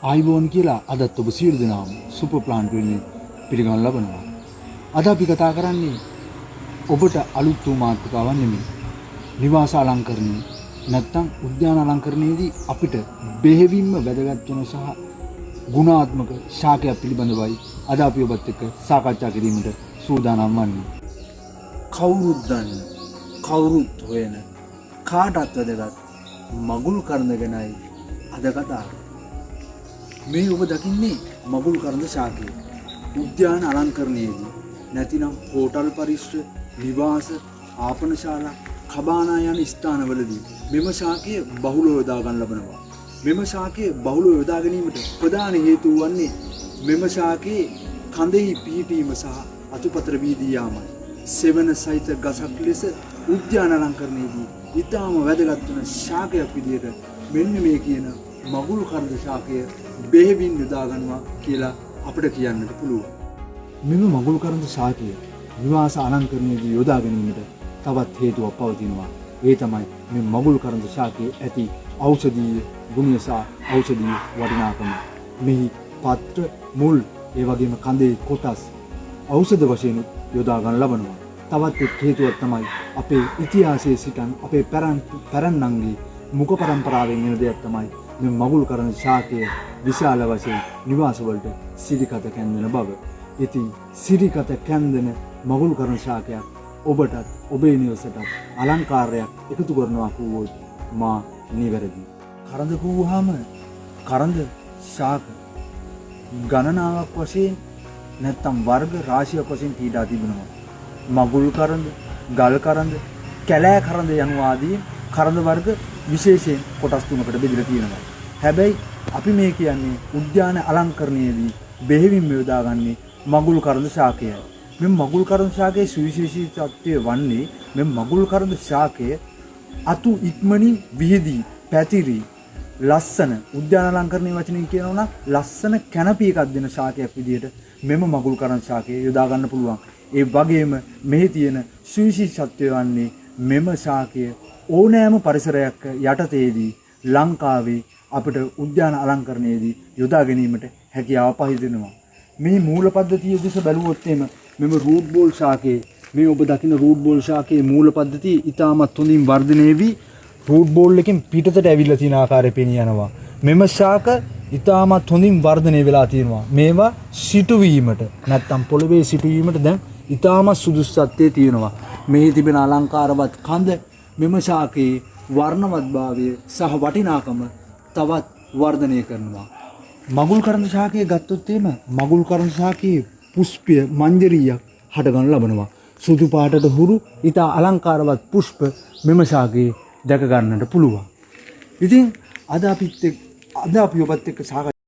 ආයිබෝන් කියලා අදත් ඔබ සියලු දෙනාම සුපර් ප්ලාන්ට් වෙන්නේ පිළිගන්න ලබනවා. අද අපි කතා කරන්නේ ඔබට අලුත් වූ මාතෘකාවක් නෙමෙයි. නිවාස අලංකරණය නැත්නම් උද්‍යාන අලංකරණයේදී අපිට බෙහෙවින්ම වැදගත් වෙන සහ ගුණාත්මක ශාකයක් පිළිබඳවයි අද අපි ඔබත් එක්ක සාකච්ඡා කිරීමට සූදානම් වන්නේ. කවුරුත් දන්න, කවුරුත් හොයන, කාටත් වැදගත් මගුල් කරඳ ගැනයි අද කතාව. මේ ඔබ දකින්නේ මගුල් කරඳ ශාකය. උද්‍යාන අලංකරණයේදී නැතිනම් හෝටල් පරිශ්‍ර, නිවාස, ආපනශාලා, කබානා යන ස්ථානවලදී මෙම ශාකය බහුලව යොදා ගන්න ලබනවා. මෙම ශාකය බහුලව යොදා ගැනීමට ප්‍රධාන හේතුව වන්නේ මෙම ශාකයේ කඳෙහි පිහිටීම සහ අතුපතර වීදී යාමයි. සෙවන සහිත ගසක් ලෙස උද්‍යාන අලංකරණයේදී ඉතාම වැදගත් වන ශාකයක් විදියට මෙන්න මේ කියන මගුල් කරඳ ශාකය බෙහෙවින් යොදා ගන්නවා කියලා අපිට කියන්නට පුළුවන්. මෙම මගුල් කරඳ ශාකය නිවාස අලංකරණයේදී යොදා ගැනීමට තවත් හේතුවක් පවතිනවා. ඒ තමයි මේ මගුල් කරඳ ශාකයේ ඇති ඖෂධීය ගුණය සහ ඖෂධීය වටිනාකම. මෙහි පත්‍ර, මුල්, ඒ වගේම කඳේ කොටස් ඖෂධ වශයෙන් යොදා ගන්න ලබනවා. තවත් එක් හේතුවක් තමයි අපේ ඉතිහාසයේ සිටන් අපේ පැරණන්ගේ මුඛ පරම්පරාවෙන් එන දෙයක් තමයි මේ මගුල් කරඳ ශාකය විශාල වශයෙන් නිවාසවලට සිරිකත කැන්දෙන බව. ඉතින් සිරිකත කැන්දෙන මගුල් කරඳ ශාකයක් ඔබටත් ඔබේ නිවසටත් අලංකාරයක් එකතු කරනවා කිව්වොත් මා නිවැරදි. කරඳ කිව්වහම කරඳ ශාක ගණනාවක් වශයෙන් නැත්තම් වර්ග රාශියක් වශයෙන් පීඩා තිබෙනවා. මගුල් කරඳ, ගල් කරඳ, කැලෑ කරඳ යන ආදී කරඳ වර්ග විශේෂයෙන් කොටස් තුනකට බෙදලා තියෙනවා. හැබැයි අපි මේ කියන්නේ උද්‍යාන අලංකරණයේදී බෙහෙවින්ම යොදාගන්නේ මගුල් කරඳ ශාකයයි. මේ මගුල් කරඳ ශාකයේ සුවිශේෂීත්වය වන්නේ මේ මගුල් කරඳ ශාකය අතු ඉක්මනින් විහිදී පැතිරි ලස්සන උද්‍යාන අලංකරණයේ වචනින් කියනවා නම් ලස්සන කැනපි එකක් දෙන ශාකයක් විදිහට මෙම මගුල් කරඳ ශාකය යොදා ගන්න පුළුවන්. ඒ වගේම මෙහි තියෙන සුවිශේෂත්වය වන්නේ මෙම ශාකය ඕනෑම පරිසරයක් යටතේදී ලංකාවේ අපිට උද්‍යාන අලංකරණයේදී යොදා ගැනීමට හැකියාව පහදිනවා. මේ මූල පද්ධතිය දෙස බැලුවොත් මෙම රූට් බෝල් ශාකයේ මේ ඔබ දකින රූට් බෝල් ශාකයේ මූල පද්ධතිය ඉතාමත් හොඳින් වර්ධනය වී රූට් බෝල් එකෙන් පිටතට ඇවිල්ලා තියෙන ආකාරය පෙනී යනවා. මෙම ශාක ඉතාමත් හොඳින් වර්ධනය වෙලා තියෙනවා. මේවා සිටුවීමට නැත්තම් පොළවේ සිටුවීමට දැන් ඉතාමත් සුදුසුත්වයේ තියෙනවා. මෙහි තිබෙන අලංකාරවත් කඳ මෙම ශාකයේ වර්ණවත්භාවය සහ වටිනාකම තවත් වර්ධනය කරනවා. මගුල් කරඳ ශාකයේ ගත්තොත් මගුල් කරඳ ශාකයේ පුෂ්පය මංජරියක් හටගනු ලබනවා. සුදු පාටට හුරු ඉතා අලංකාරවත් පුෂ්ප මෙම ශාකයේ දැක ගන්නට පුළුවන්. ඉතින් අද අපි ඔබත් එක්ක